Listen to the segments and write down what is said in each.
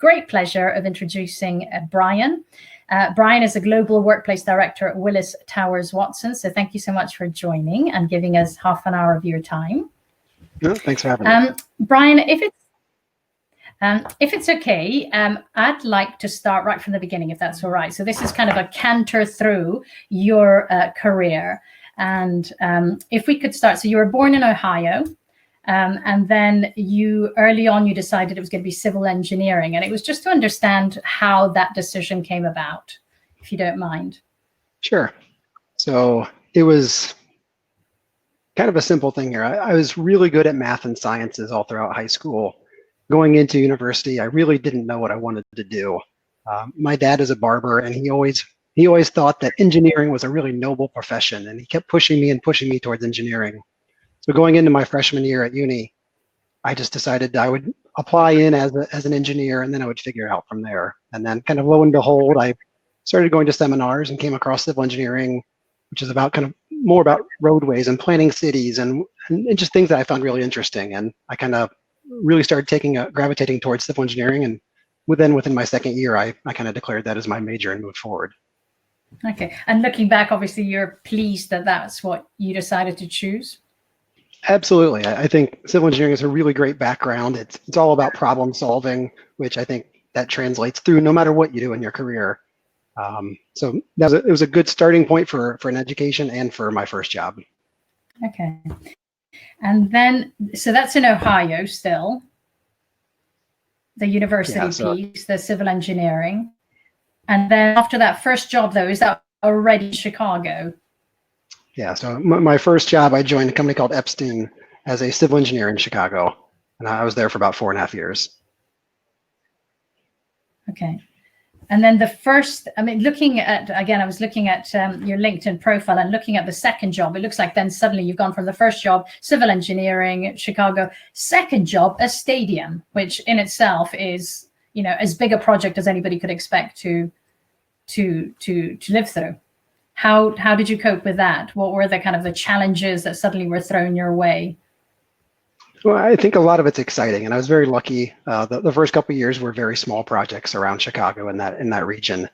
great pleasure of introducing Brian. Brian is a Global Workplace Director at Willis Towers Watson. So thank you so much for joining and giving us half an hour of your time. No, thanks for having me. Brian, if it's okay, I'd like to start right from the beginning, if that's all right. So this is kind of a canter through your career. And if we could start, so you were born in Ohio, and then early on, you decided it was going to be civil engineering. And it was just to understand how that decision came about, if you don't mind. Sure. So it was kind of a simple thing here. I was really good at math and sciences all throughout high school. Going into university, I really didn't know what I wanted to do. My dad is a barber, and he always thought that engineering was a really noble profession, and he kept pushing me towards engineering. So going into my freshman year at uni, I just decided I would apply in as an engineer, and then I would figure it out from there. And then kind of lo and behold, I started going to seminars and came across civil engineering, which is about kind of more about roadways and planning cities and just things that I found really interesting. And I kind of really started gravitating towards civil engineering. And within my second year, I kind of declared that as my major and moved forward. Okay. And looking back, obviously, you're pleased that that's what you decided to choose? Absolutely. I think civil engineering is a really great background. It's all about problem solving, which I think that translates through no matter what you do in your career. So it was a good starting point for an education and for my first job. Okay. And then, so that's in Ohio still, the university piece, the civil engineering. And then after that first job, though, is that already in Chicago? Yeah, so my first job, I joined a company called Epstein as a civil engineer in Chicago. And I was there for about 4.5 years. Okay. And then looking at, again, I was looking at your LinkedIn profile and looking at the second job, it looks like then suddenly you've gone from the first job, civil engineering, Chicago, second job, a stadium, which in itself is, as big a project as anybody could expect to live through. How did you cope with that? What were the kind of the challenges that suddenly were thrown your way? Well, I think a lot of it's exciting, and I was very lucky. The first couple of years were very small projects around Chicago in that region,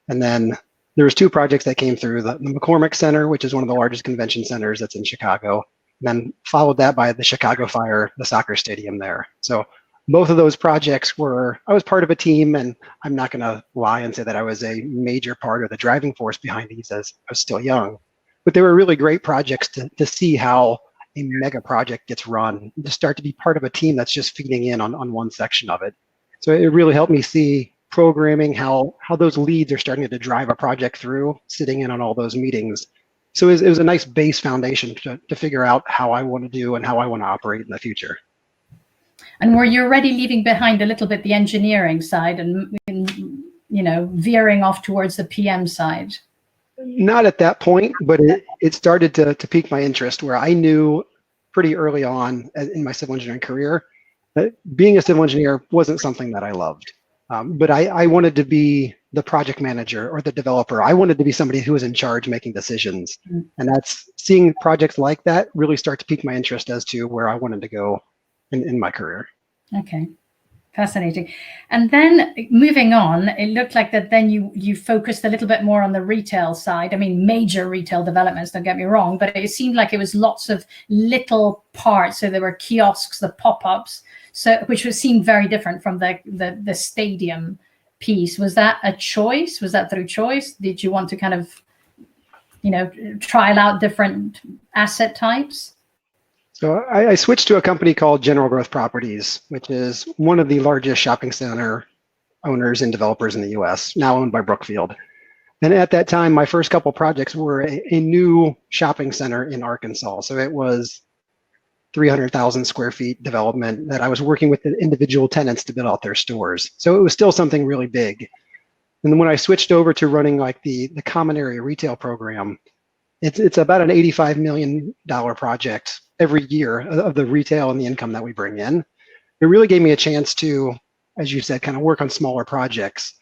and then there was 2 projects that came through: the McCormick Center, which is one of the largest convention centers that's in Chicago, and then followed that by the Chicago Fire, the soccer stadium there. So both of those projects I was part of a team, and I'm not going to lie and say that I was a major part of the driving force behind these as I was still young, but they were really great projects to see how a mega project gets run, to start to be part of a team that's just feeding in on one section of it. So it really helped me see programming, how those leads are starting to drive a project through, sitting in on all those meetings. So it was a nice base foundation to figure out how I want to do and how I want to operate in the future. And were you already leaving behind a little bit the engineering side and veering off towards the PM side? Not at that point, but it started to pique my interest, where I knew pretty early on in my civil engineering career that being a civil engineer wasn't something that I loved. But I wanted to be the project manager or the developer. I wanted to be somebody who was in charge making decisions. And that's seeing projects like that really start to pique my interest as to where I wanted to go in my career. Okay. Fascinating. And then moving on, it looked like that then you focused a little bit more on the retail side. I mean, major retail developments, don't get me wrong, but it seemed like it was lots of little parts. So there were kiosks, the pop-ups, which seemed very different from the stadium piece. Was that a choice? Was that through choice? Did you want to kind of, trial out different asset types? So I switched to a company called General Growth Properties, which is one of the largest shopping center owners and developers in the US, now owned by Brookfield. And at that time, my first couple projects were a new shopping center in Arkansas. So it was 300,000 square feet development that I was working with the individual tenants to build out their stores. So it was still something really big. And then when I switched over to running like the common area retail program, it's about an $85 million project every year of the retail and the income that we bring in. It really gave me a chance to, as you said, kind of work on smaller projects,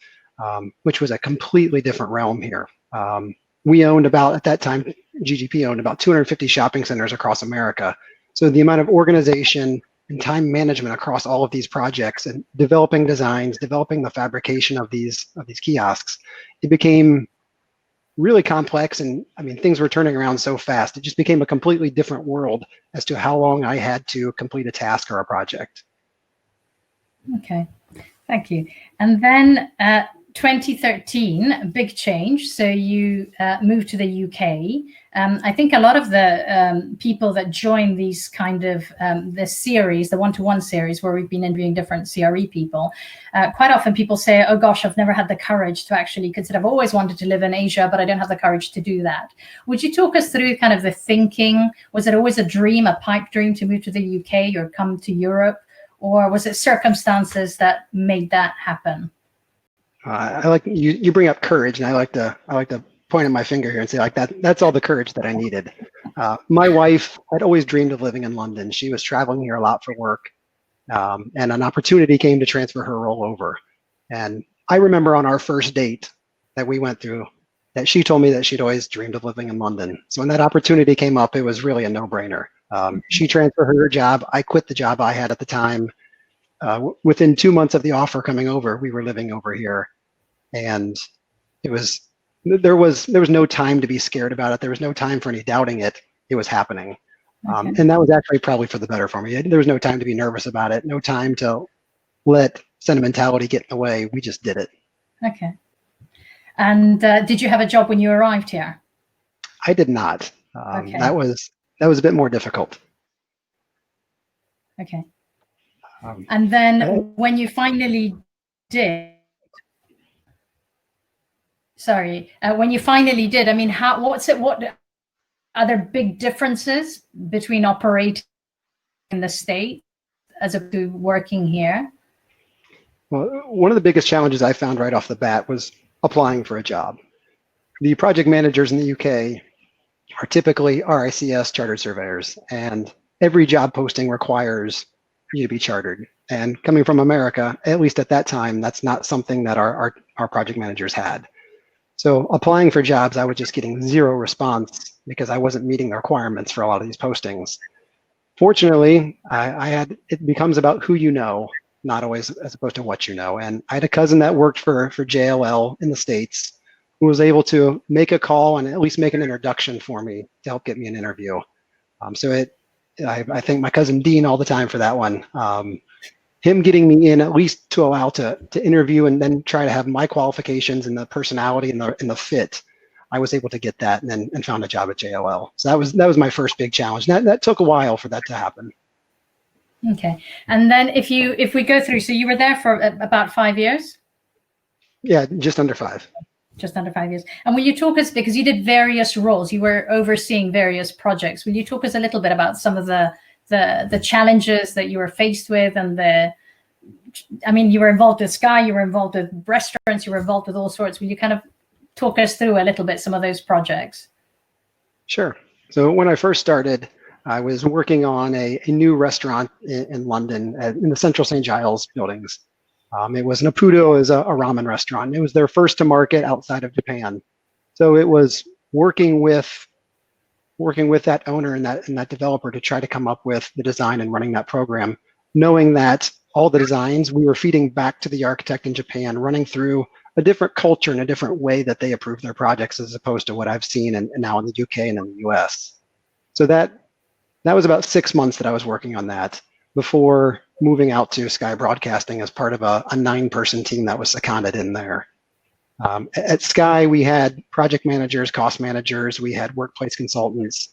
which was a completely different realm here. We owned about, at that time, GGP owned about 250 shopping centers across America. So the amount of organization and time management across all of these projects and developing designs, developing the fabrication of these kiosks, it became really complex. And I mean, things were turning around so fast. It just became a completely different world as to how long I had to complete a task or a project. Okay, thank you. And then 2013, a big change. So you moved to the UK. I think a lot of the people that join these kind of the series, the one-to-one series where we've been interviewing different CRE people, quite often people say, oh gosh, I've never had the courage to actually consider, I've always wanted to live in Asia, but I don't have the courage to do that. Would you talk us through kind of the thinking? Was it always a dream, a pipe dream to move to the UK or come to Europe? Or was it circumstances that made that happen? I like you bring up courage, and I like to point at my finger here and say like that's all the courage that I needed. My wife had always dreamed of living in London. She was traveling here a lot for work, and an opportunity came to transfer her role over. And I remember on our first date that we went through that she told me that she'd always dreamed of living in London. So when that opportunity came up, it was really a no-brainer. She transferred her job. I quit the job I had at the time. Within 2 months of the offer coming over, we were living over here. And there was no time to be scared about it. There was no time for any doubting it. It was happening. Okay. And that was actually probably for the better for me. There was no time to be nervous about it. No time to let sentimentality get in the way. We just did it. Okay. And did you have a job when you arrived here? I did not. Okay. That was a bit more difficult. Okay. And then when you finally did, when you finally did, I mean, what are there big differences between operating in the States as opposed to working here? Well, one of the biggest challenges I found right off the bat was applying for a job. The project managers in the UK are typically RICS chartered surveyors, and every job posting requires you to be chartered. And coming from America, at least at that time, that's not something that our project managers had. So applying for jobs, I was just getting zero response because I wasn't meeting the requirements for a lot of these postings. Fortunately, it becomes about who you know, not always as opposed to what you know. And I had a cousin that worked for JLL in the States who was able to make a call and at least make an introduction for me to help get me an interview. I thank my cousin Dean all the time for that one. Him getting me in at least to allow to interview and then try to have my qualifications and the personality and the fit. I was able to get that and found a job at JLL. So that was my first big challenge. That took a while for that to happen. Okay, and then if we go through, so you were there for about 5 years? Yeah, just under 5. Just under 5 years. And will you talk us, because you did various roles, you were overseeing various projects. Will you talk us a little bit about some of the challenges that you were faced with and you were involved with Sky, you were involved with restaurants, you were involved with all sorts. Will you kind of talk us through a little bit some of those projects? Sure. So when I first started, I was working on a new restaurant in London in the Central St. Giles buildings. It was Naputo, is a ramen restaurant. It was their first to market outside of Japan. So it was working with that owner and that developer to try to come up with the design and running that program, knowing that all the designs we were feeding back to the architect in Japan, running through a different culture and a different way that they approve their projects as opposed to what I've seen and now in the UK and in the US. So that was about 6 months that I was working on that before moving out to Sky Broadcasting as part of a 9-person team that was seconded in there. At Sky, we had project managers, cost managers, we had workplace consultants,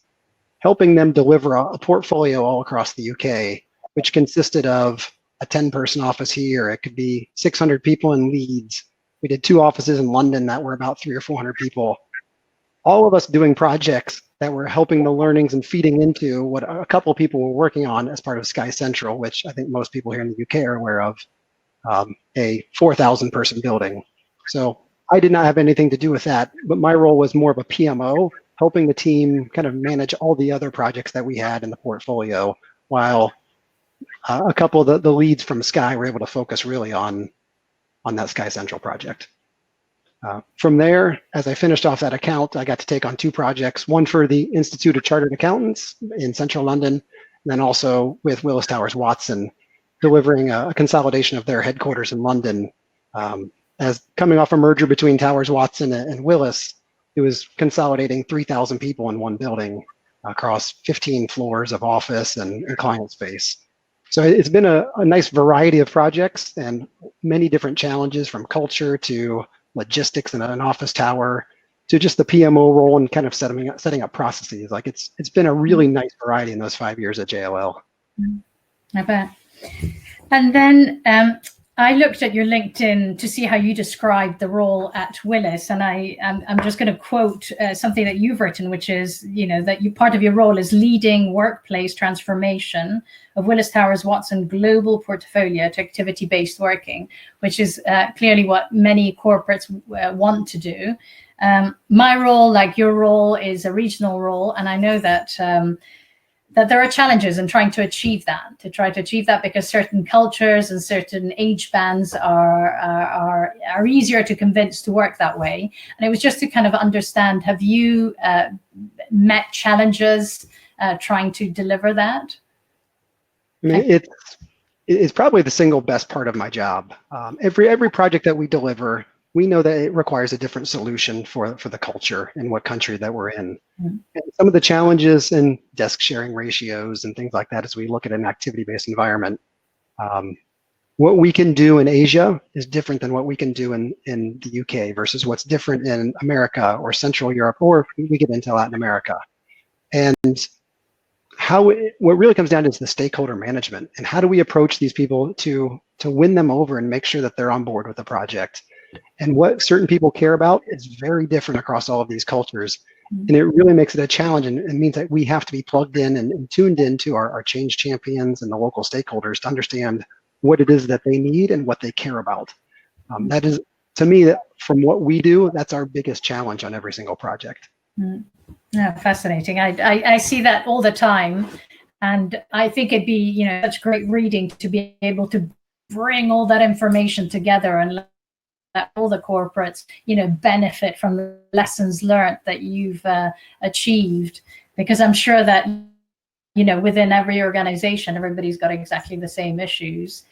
helping them deliver a portfolio all across the UK, which consisted of a 10-person office here. It could be 600 people in Leeds. We did 2 offices in London that were about 300 or 400 people. All of us doing projects that were helping the learnings and feeding into what a couple of people were working on as part of Sky Central, which I think most people here in the UK are aware of, a 4,000-person building. So I did not have anything to do with that, but my role was more of a PMO, helping the team kind of manage all the other projects that we had in the portfolio, while a couple of the leads from Sky were able to focus really on that Sky Central project. From there, as I finished off that account, I got to take on 2 projects, one for the Institute of Chartered Accountants in central London, then also with Willis Towers Watson, delivering a consolidation of their headquarters in London. As coming off a merger between Towers Watson and Willis, it was consolidating 3,000 people in one building across 15 floors of office and client space. So it's been a nice variety of projects and many different challenges, from culture to logistics in an office tower to just the PMO role and kind of setting up processes. Like it's been a really nice variety in those 5 years at JLL. I bet. And then I looked at your LinkedIn to see how you described the role at Willis, and I'm just going to quote something that you've written, which is, that part of your role is leading workplace transformation of Willis Towers Watson global portfolio to activity-based working, which is clearly what many corporates want to do. My role, like your role, is a regional role, and I know that that there are challenges in trying to achieve that, because certain cultures and certain age bands are easier to convince to work that way. And it was just to kind of understand, have you met challenges trying to deliver that? I mean, it's probably the single best part of my job. Every project that we deliver, we know that it requires a different solution for the culture in what country that we're in. Mm-hmm. And some of the challenges in desk sharing ratios and things like that, as we look at an activity-based environment, what we can do in Asia is different than what we can do in the UK versus what's different in America or Central Europe, or if we get into Latin America. And what really comes down to is the stakeholder management, and how do we approach these people to win them over and make sure that they're on board with the project. And what certain people care about is very different across all of these cultures. And it really makes it a challenge, and it means that we have to be plugged in and tuned into our change champions and the local stakeholders to understand what it is that they need and what they care about. That is, to me, from what we do, that's our biggest challenge on every single project. Yeah, fascinating. I see that all the time. And I think it'd be, such great reading to be able to bring all that information together and that all the corporates, benefit from the lessons learned that you've achieved, because I'm sure that, within every organization, everybody's got exactly the same issues.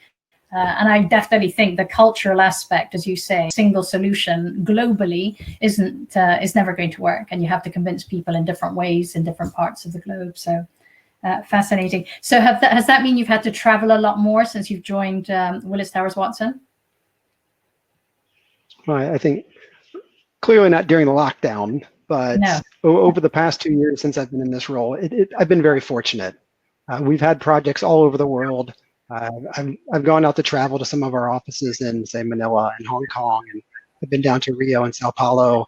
And I definitely think the cultural aspect, as you say, single solution globally is never going to work, and you have to convince people in different ways in different parts of the globe. So fascinating. So has that mean you've had to travel a lot more since you've joined Willis Towers Watson? Well, I think clearly not during the lockdown, but over the past 2 years since I've been in this role, I've been very fortunate. We've had projects all over the world. I've gone out to travel to some of our offices in, say, Manila and Hong Kong, and I've been down to Rio and Sao Paulo,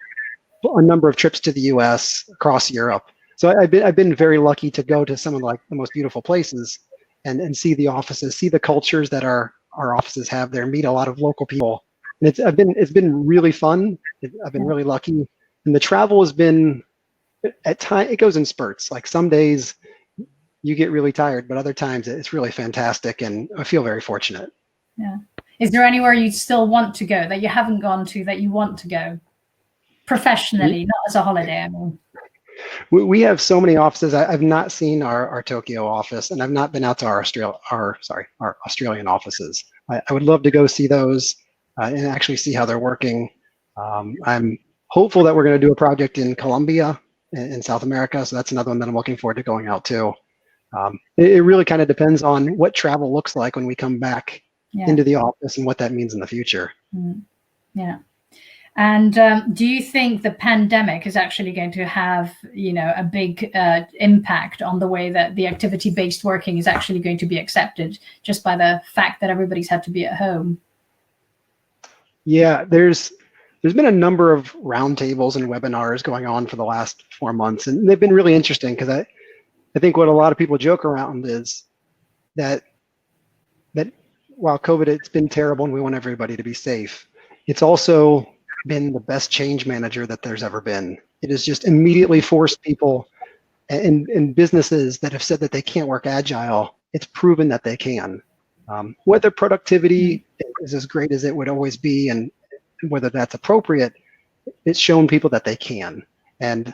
a number of trips to the U.S., across Europe. So I've been very lucky to go to some of the most beautiful places and see the offices, see the cultures that our offices have there, meet a lot of local people. And it's been really fun. I've been really lucky, and the travel has been, at times it goes in spurts. Like some days you get really tired, but other times it's really fantastic, and I feel very fortunate. Yeah. Is there anywhere you still want to go that you haven't gone to that you want to go professionally, not as a holiday? I mean, we have so many offices. I've not seen our Tokyo office, and I've not been out to our Australian offices. I would love to go see those. And actually see how they're working. I'm hopeful that we're going to do a project in Colombia in South America, so that's another one that I'm looking forward to going out to. It really kind of depends on what travel looks like when we come back into the office and what that means in the future. Yeah. And do you think the pandemic is actually going to have, a big impact on the way that the activity-based working is actually going to be accepted, just by the fact that everybody's had to be at home? Yeah, there's been a number of roundtables and webinars going on for the last 4 months, and they've been really interesting, because I think what a lot of people joke around is that while COVID, it's been terrible and we want everybody to be safe, it's also been the best change manager that there's ever been. It has just immediately forced people and businesses that have said that they can't work agile, it's proven that they can. Whether productivity is as great as it would always be, and whether that's appropriate, it's shown people that they can. And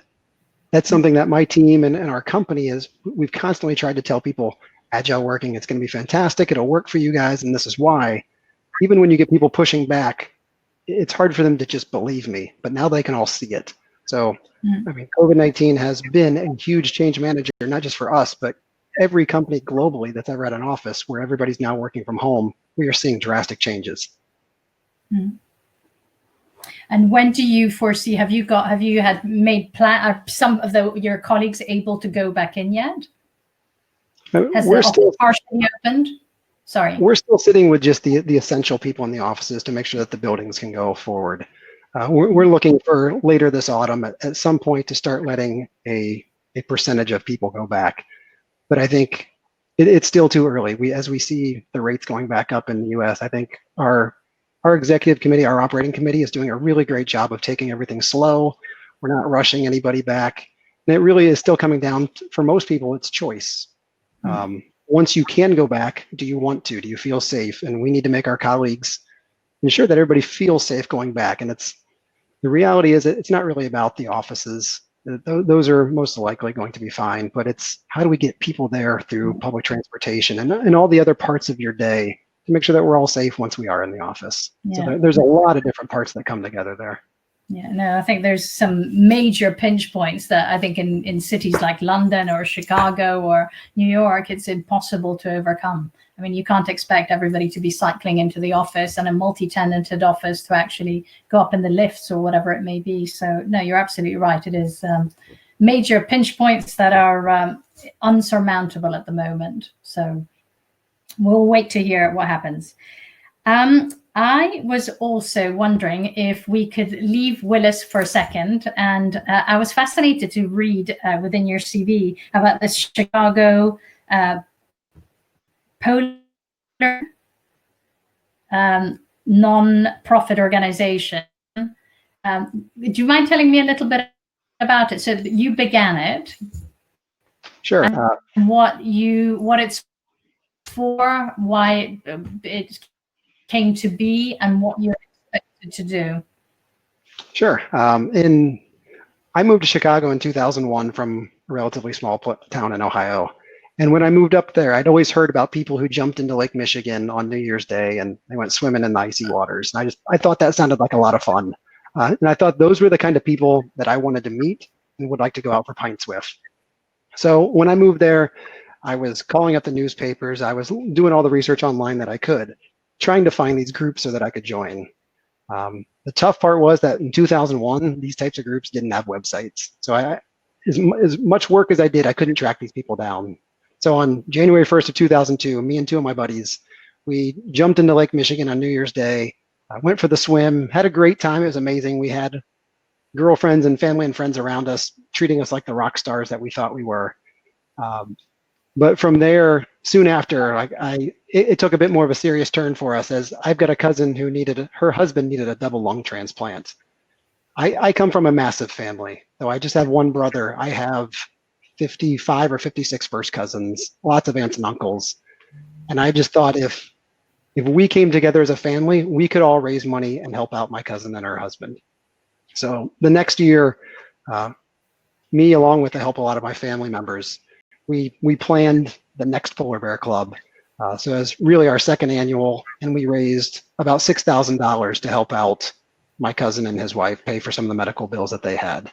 that's something that my team and our company we've constantly tried to tell people, agile working, it's going to be fantastic. It'll work for you guys. And this is why. Even when you get people pushing back, it's hard for them to just believe me, but now they can all see it. So, I mean, COVID-19 has been a huge change manager, not just for us, but every company globally that's ever had an office where everybody's now working from home. We are seeing drastic changes. And when do you foresee, have you had made are some of your colleagues able to go back in yet? Has the office partially opened? Sorry. We're still sitting with just the essential people in the offices to make sure that the buildings can go forward. We're looking for later this autumn at some point to start letting a percentage of people go back. But I think it's still too early. As we see the rates going back up in the US, I think our executive committee, our operating committee is doing a really great job of taking everything slow. We're not rushing anybody back. And it really is still coming down for most people, it's choice. Once you can go back, do you want to? Do you feel safe? And we need to make our colleagues ensure that everybody feels safe going back. And the reality is it's not really about the offices. Those are most likely going to be fine, but it's how do we get people there through public transportation and all the other parts of your day to make sure that we're all safe once we are in the office. Yeah. So there's a lot of different parts that come together there. Yeah, no, I think there's some major pinch points that I think in cities like London or Chicago or New York, it's impossible to overcome. I mean, you can't expect everybody to be cycling into the office and a multi-tenanted office to actually go up in the lifts or whatever it may be. So no, you're absolutely right. It is major pinch points that are unsurmountable at the moment. So we'll wait to hear what happens. I was also wondering if we could leave Willis for a second. And I was fascinated to read within your CV about the Chicago Polar non-profit organization. Do you mind telling me a little bit about it? So you began it. Sure. And what it's for, why it came to be, and what you're expected to do. Sure. I moved to Chicago in 2001 from a relatively small town in Ohio. And when I moved up there, I'd always heard about people who jumped into Lake Michigan on New Year's Day and they went swimming in the icy waters. And I thought that sounded like a lot of fun. And I thought those were the kind of people that I wanted to meet and would like to go out for pints with. So when I moved there, I was calling up the newspapers. I was doing all the research online that I could, trying to find these groups so that I could join. The tough part was that in 2001, these types of groups didn't have websites. So as much work as I did, I couldn't track these people down. So on January 1st of 2002, me and two of my buddies, we jumped into Lake Michigan on New Year's Day, went for the swim, had a great time. It was amazing. We had girlfriends and family and friends around us, treating us like the rock stars that we thought we were. But from there, soon after, it took a bit more of a serious turn for us, as I've got a cousin who her husband needed a double lung transplant. I come from a massive family, though I just have one brother. I have 55 or 56 first cousins, lots of aunts and uncles. And I just thought if we came together as a family, we could all raise money and help out my cousin and her husband. So the next year, me, along with the help of a lot of my family members, we planned the next Polar Bear Club. So it was really our second annual, and we raised about $6,000 to help out my cousin and his wife pay for some of the medical bills that they had.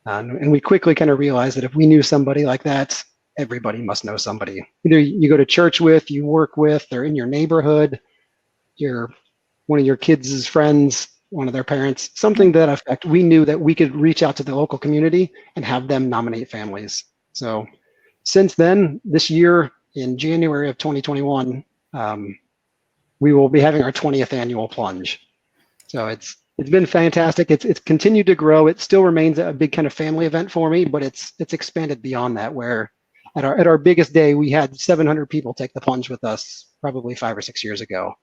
And we quickly kind of realized that if we knew somebody like that, everybody must know somebody. Either you go to church with, you work with, they're in your neighborhood, you're one of your kids' friends, one of their parents, something to that effect. We knew that we could reach out to the local community and have them nominate families. So since then, this year in January of 2021, we will be having our 20th annual plunge. So it's been fantastic. It's continued to grow. It still remains a big kind of family event for me, but it's expanded beyond that, where at our biggest day, we had 700 people take the plunge with us probably 5 or 6 years ago.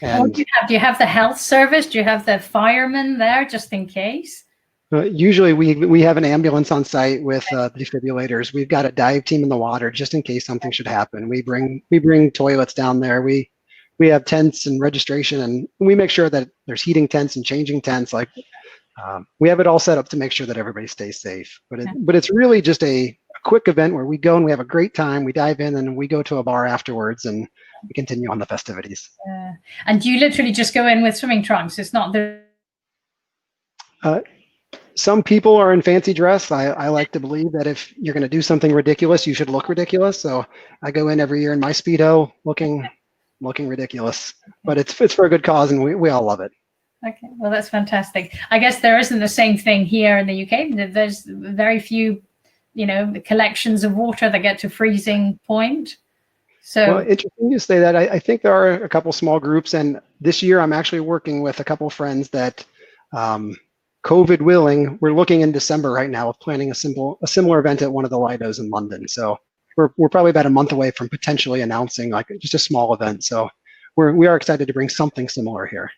And what do you have? Do you have the health service? Do you have the firemen there just in case? Usually we have an ambulance on site with defibrillators. We've got a dive team in the water just in case something should happen. We bring toilets down there. We have tents and registration, and we make sure that there's heating tents and changing tents. Like We have it all set up to make sure that everybody stays safe. But it's really just a quick event where we go and we have a great time. We dive in and we go to a bar afterwards and we continue on the festivities. And you literally just go in with swimming trunks. It's not the. Some people are in fancy dress. I like to believe that if you're going to do something ridiculous, you should look ridiculous. So I go in every year in my Speedo looking ridiculous, but it's for a good cause and we all love it. Okay, well, that's fantastic. I guess there isn't the same thing here in the UK. There's very few, collections of water that get to freezing point. So, well, interesting you say that. I think there are a couple small groups, and this year I'm actually working with a couple of friends that, COVID willing, we're looking in December right now of planning a similar event at one of the Lidos in London. So we're probably about a month away from potentially announcing like just a small event. So we are excited to bring something similar here.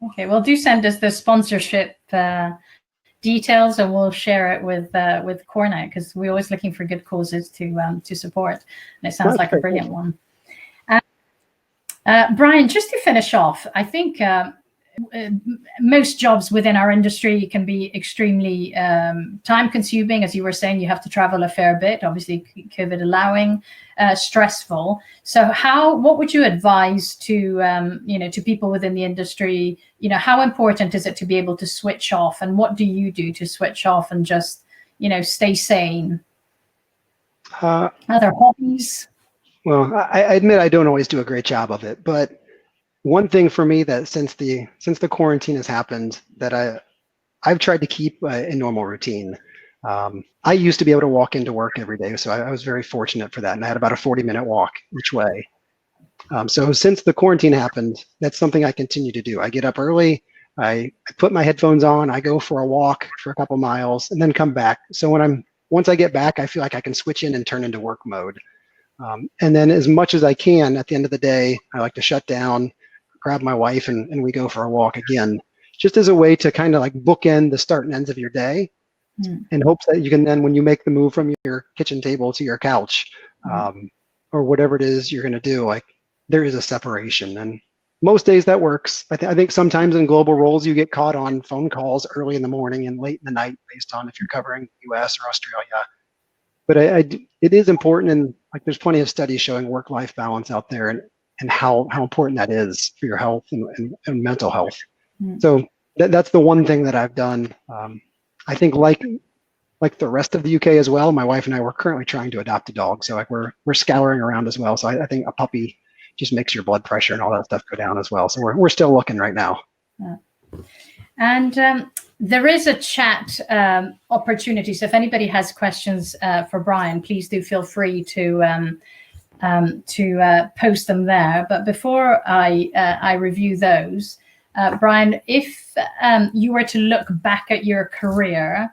Okay, well, do send us the sponsorship details, and we'll share it with CoreNet, because we're always looking for good causes to support. And it sounds like a brilliant one. Brian, just to finish off, I think most jobs within our industry can be extremely time consuming. As you were saying, you have to travel a fair bit, obviously COVID allowing, stressful. So what would you advise to, to people within the industry? How important is it to be able to switch off, and what do you do to switch off and just, stay sane? Other hobbies? Well, I admit I don't always do a great job of it, but one thing for me that since the quarantine has happened that I've tried to keep a normal routine. I used to be able to walk into work every day, so I was very fortunate for that, and I had about a 40-minute walk each way. So since the quarantine happened, that's something I continue to do. I get up early, I put my headphones on, I go for a walk for a couple miles, and then come back. So once I get back, I feel like I can switch in and turn into work mode. And then as much as I can, at the end of the day, I like to shut down, grab my wife, and we go for a walk again, just as a way to kind of like bookend the start and ends of your day, in hopes that you can then, when you make the move from your kitchen table to your couch, or whatever it is you're going to do, like there is a separation. And most days that works. I think sometimes in global roles, you get caught on phone calls early in the morning and late in the night based on if you're covering the US or Australia. But it is important, and like there's plenty of studies showing work-life balance out there, and how important that is for your health and mental health. So that's the one thing that I've done. I think like the rest of the UK as well, my wife and I were currently trying to adopt a dog. So like we're scouring around as well. So I think a puppy just makes your blood pressure and all that stuff go down as well. So we're still looking right now. And there is a chat opportunity. So if anybody has questions for Brian, please do feel free to post them there. But before I review those, Brian, if you were to look back at your career,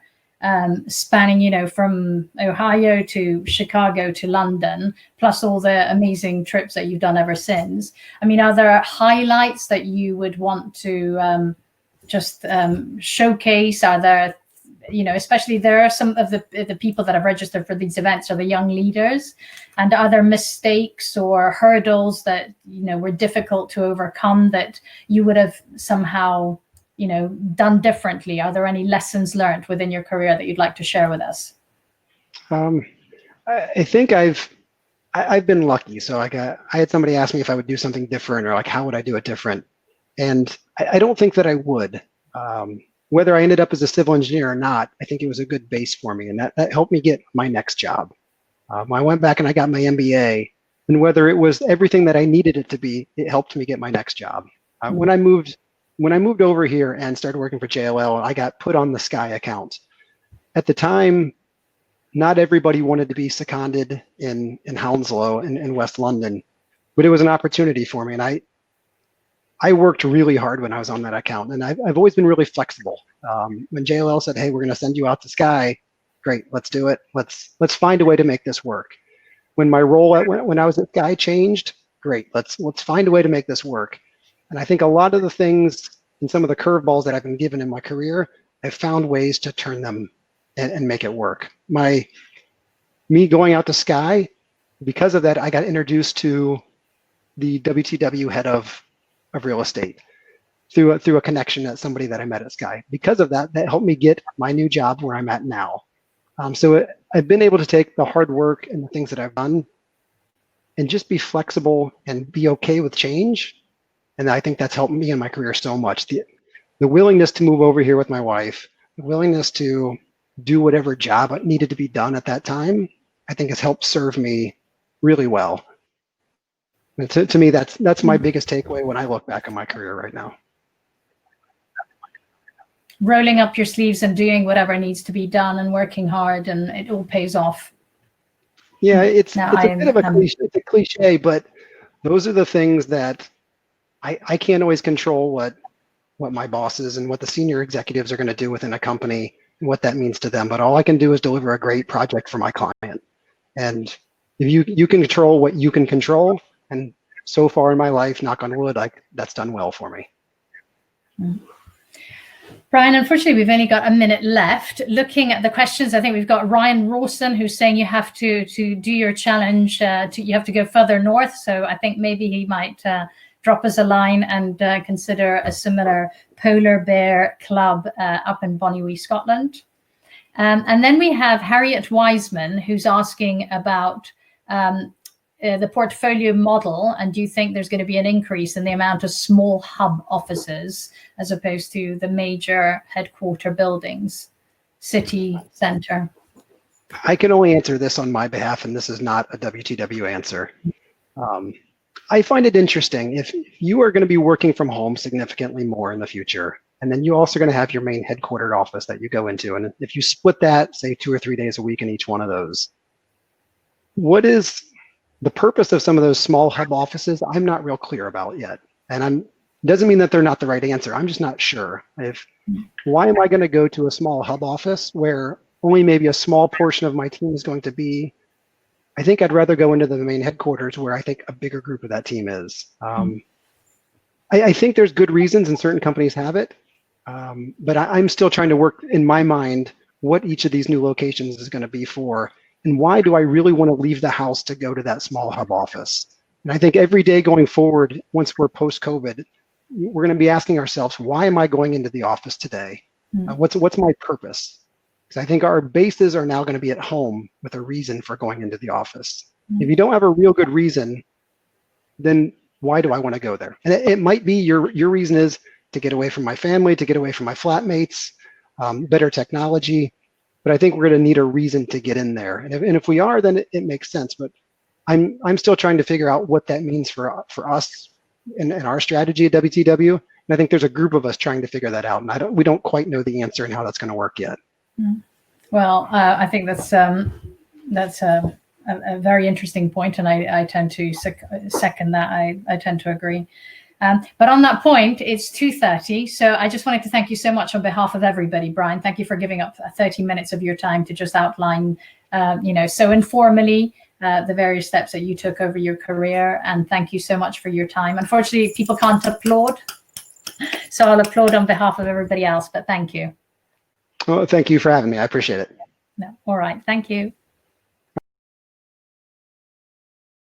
spanning, from Ohio to Chicago to London, plus all the amazing trips that you've done ever since, I mean, are there highlights that you would want to just showcase? Are there, especially there are some of the people that have registered for these events are the young leaders, and are there mistakes or hurdles that, were difficult to overcome that you would have somehow, done differently? Are there any lessons learned within your career that you'd like to share with us? I think I've been lucky. So like I had somebody ask me if I would do something different, or like how would I do it different? And I don't think that I would. Whether I ended up as a civil engineer or not, I think it was a good base for me, and that helped me get my next job. I went back and I got my MBA, and whether it was everything that I needed it to be, it helped me get my next job. When I moved over here and started working for JLL, I got put on the Sky account. At the time, not everybody wanted to be seconded in Hounslow in West London, but it was an opportunity for me, and I worked really hard when I was on that account, and I've always been really flexible. When JLL said, "Hey, we're going to send you out to Sky," great, let's do it. Let's find a way to make this work. When my role when I was at Sky changed, great, let's find a way to make this work. And I think a lot of the things and some of the curveballs that I've been given in my career, I've found ways to turn them and make it work. Me going out to Sky, because of that, I got introduced to the WTW head of real estate. through a connection that somebody that I met at Sky. Because of that, that helped me get my new job where I'm at now. I've been able to take the hard work and the things that I've done and just be flexible and be okay with change. And I think that's helped me in my career so much. The willingness to move over here with my wife, the willingness to do whatever job needed to be done at that time, I think has helped serve me really well. And to me, that's my biggest takeaway when I look back on my career right now. Rolling up your sleeves and doing whatever needs to be done and working hard, and it all pays off. Yeah, it's a bit of a cliche, it's a cliche, but those are the things that I can't always control what my bosses and what the senior executives are going to do within a company and what that means to them. But all I can do is deliver a great project for my client. And if you can control what you can control, and so far in my life, knock on wood, that's done well for me. Mm. Brian, unfortunately, we've only got a minute left. Looking at the questions, I think we've got Ryan Rawson, who's saying you have to do your challenge, you have to go further north. So I think maybe he might drop us a line and consider a similar polar bear club up in Bonneway, Scotland. And then we have Harriet Wiseman, who's asking about the portfolio model, and do you think there's going to be an increase in the amount of small hub offices as opposed to the major headquarter buildings, city center? I can only answer this on my behalf, and this is not a WTW answer. I find it interesting if you are going to be working from home significantly more in the future, and then you also going to have your main headquartered office that you go into, and if you split that, say 2 or 3 days a week in each one of those, what is the purpose of some of those small hub offices? I'm not real clear about yet. And doesn't mean that they're not the right answer. I'm just not sure. Why am I going to go to a small hub office where only maybe a small portion of my team is going to be? I think I'd rather go into the main headquarters where I think a bigger group of that team is. I think there's good reasons and certain companies have it, but I'm still trying to work in my mind what each of these new locations is going to be for. And why do I really want to leave the house to go to that small hub office? And I think every day going forward, once we're post-COVID, we're going to be asking ourselves, why am I going into the office today? What's my purpose? Because I think our bases are now going to be at home with a reason for going into the office. If you don't have a real good reason, then why do I want to go there? And it might be your reason is to get away from my family, to get away from my flatmates, better technology. But I think we're going to need a reason to get in there. And if we are, then it makes sense. But I'm still trying to figure out what that means for us and our strategy at WTW. And I think there's a group of us trying to figure that out. And we don't quite know the answer and how that's going to work yet. Well, I think that's a very interesting point, and I tend to second that. I tend to agree. But on that point, it's 2:30. So I just wanted to thank you so much on behalf of everybody, Brian. Thank you for giving up 30 minutes of your time to just outline, so informally, the various steps that you took over your career. And thank you so much for your time. Unfortunately, people can't applaud. So I'll applaud on behalf of everybody else, but thank you. Well, thank you for having me. I appreciate it. No, all right. Thank you.